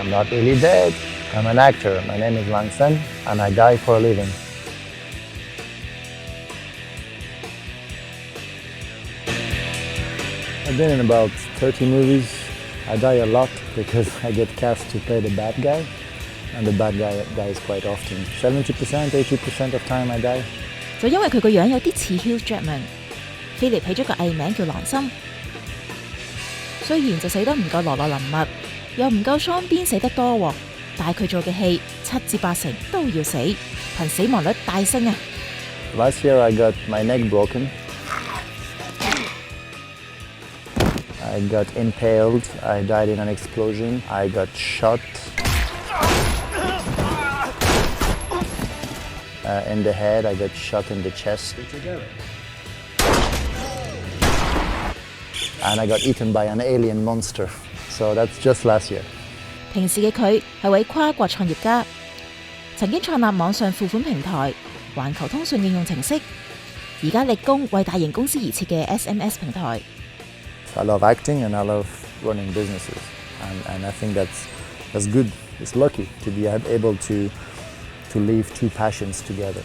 I'm not really dead. I'm an actor. My name is Langsen, and I die for a living. I've been in about 30 movies. I die a lot because I get cast to play the bad guy, and the bad guy dies quite often. 70%, 80% of time I die. 就因為佢個樣有啲似 Hugh Jackman， Philippe起咗個藝名叫狼森。雖然就死得唔夠羅樂林密，又唔夠雙邊死得多喎，但係佢做嘅戲7至8成都要死，憑死亡率大升啊！ Last year I got my neck broken. I got impaled. I died in an explosion. I got shot in the head. I got shot in the chest. And I got eaten by an alien monster. So that's just last year. 平時嘅佢係位跨國創業家，曾經創立網上付款平台環球通訊應用程式，而家力攻為大型公司而設嘅 SMS 平台。I love acting and I love running businesses, and I think that's good. It's lucky to be able to leave two passions together.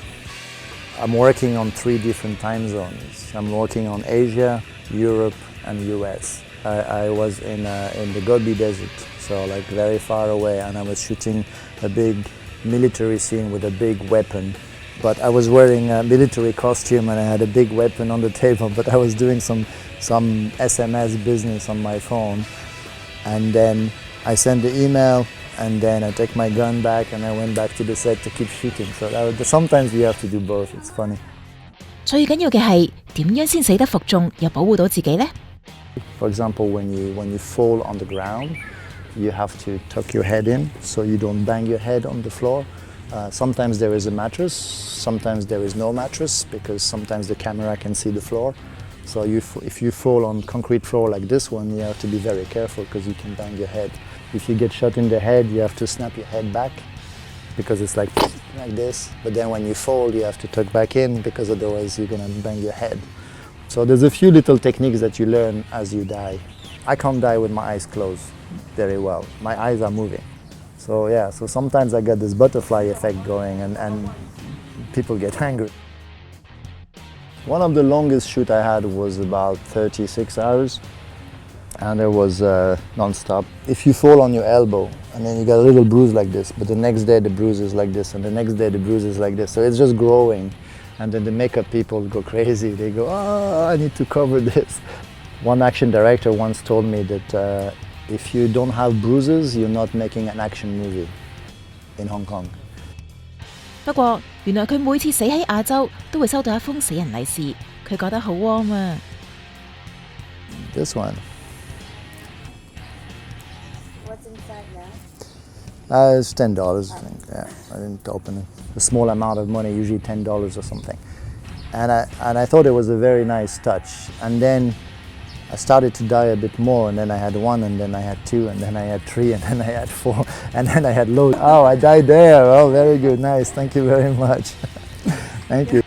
I'm working on 3 different time zones. I'm working on Asia, Europe, and US. I was in the Gobi Desert, so like very far away, and I was shooting a big military scene with a big weapon. But I was wearing a military costume and I had a big weapon on the table, but I was doing some SMS business on my phone. And then I sent the email, and then I take my gun back and I went back to the set to keep shooting. So sometimes you have to do both. It's funny. 最緊要嘅係點樣先死得服眾又保護到自己呢？ For example, when you fall on the ground, you have to tuck your head in so you don't bang your head on the floor. Sometimes there is a mattress, sometimes there is no mattress because sometimes the camera can see the floor. So if you fall on concrete floor like this one, you have to be very careful because you can bang your head. If you get shot in the head, you have to snap your head back because it's like this. But then when you fall, you have to tuck back in because otherwise you're gonna bang your head. So there's a few little techniques that you learn as you die. I can't die with my eyes closed very well. My eyes are moving. So yeah, so sometimes I get this butterfly effect going and people get angry. One of the longest shoot I had was about 36 hours and it was non-stop. If you fall on your elbow and then you got a little bruise like this, but the next day the bruise is like this and the next day the bruise is like this. So it's just growing and then the makeup people go crazy. They go, oh, I need to cover this. One action director once told me that if you don't have bruises, you're not making an action movie in Hong Kong. 不過原來佢每次死喺亞洲都會收到一封死人利是，佢覺得好 warm 啊。This one. What's inside now? It's $10. I think. Yeah, I didn't open it. A small amount of money, usually $10 or something. And I thought it was a very nice touch. And then I started to die a bit more, and then I had 1, and then I had 2, and then I had 3, and then I had 4, and then I had loads. Oh, I died there. Oh, very good, nice. Thank you very much. Thank you.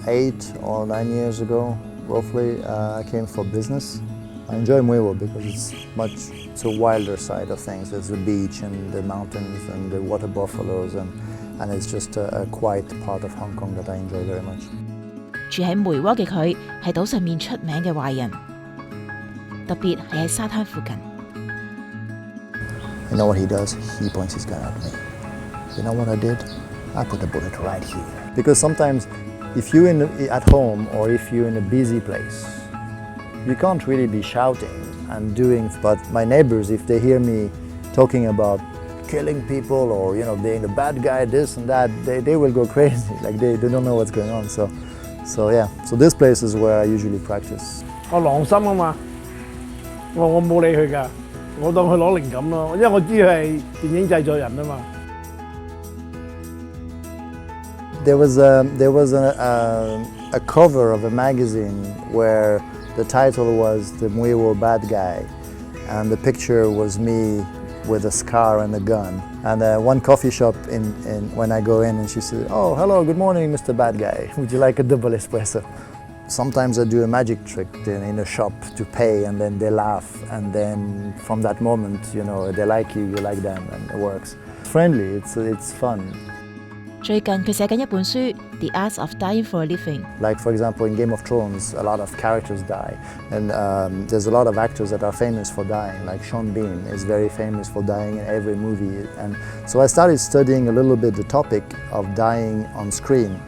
Eight or 9 years ago, roughly, I came for business. I enjoy Muewo because it's a wilder side of things. There's the beach and the mountains and the water buffaloes and it's just a quiet part of Hong Kong that I enjoy very much. 住喺梅窩嘅佢係島上面出名嘅壞人，特別係喺沙灘附近。You know what he does? He points his gun at me. You know what I did? I put a bullet right here. Because sometimes, if you're at home or if you're in a busy place, you can't really be shouting and doing. But my neighbors, if they hear me talking about killing people or being a bad guy, this and that, they will go crazy. Like they don't know what's going on. So yeah. So this place is where I usually practice. 我狼心啊嘛，我冇理佢㗎，我當佢攞靈感咯，因為我知佢係電影製作人啊嘛。There was a cover of a magazine where the title was The Muewo Bad Guy, and the picture was me with a scar and a gun. And one coffee shop when I go in, and she said, "Oh, hello, good morning, Mr. Bad Guy. Would you like a double espresso?" Sometimes I do a magic trick in a shop to pay, and then they laugh, and then from that moment, you know, they like you, you like them, and it works. Friendly, it's fun. 最近佢寫緊一本書《The Art of Dying for a Living》。Like for example, in Game of Thrones, a lot of characters die, and there's a lot of actors that are famous for dying. Like Sean Bean is very famous for dying in every movie, and so I started studying a little bit the topic of dying on screen,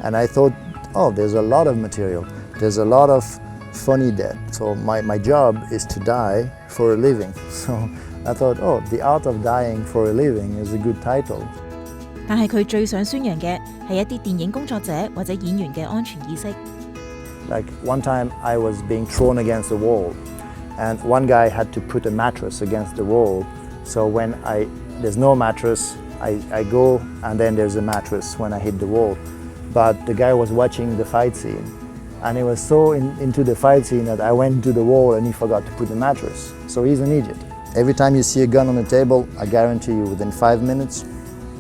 and I thought, oh, there's a lot of material. There's a lot of funny death. So my job is to die for a living. So I thought, oh, The Art of Dying for a Living is a good title. 但係佢最想宣揚嘅係一啲電影工作者或者演員嘅安全意識。Like one time I was being thrown against the wall, and one guy had to put a mattress against the wall. So when there's no mattress, I go and then there's a mattress when I hit the wall. But the guy was watching the fight scene, and he was so into the fight scene that I went to the wall and he forgot to put the mattress. So he's an idiot. Every time you see a gun on the table, I guarantee you within 5 minutes,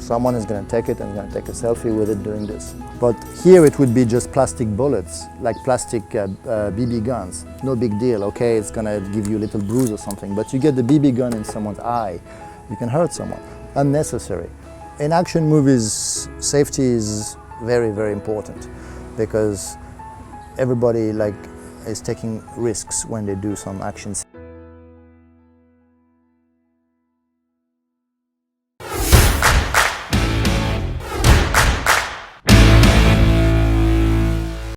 someone is going to take it and is going to take a selfie with it doing this. But here it would be just plastic bullets, like plastic BB guns. No big deal, okay, it's going to give you a little bruise or something. But you get the BB gun in someone's eye, you can hurt someone. Unnecessary. In action movies, safety is very, very important, because everybody is taking risks when they do some action scenes.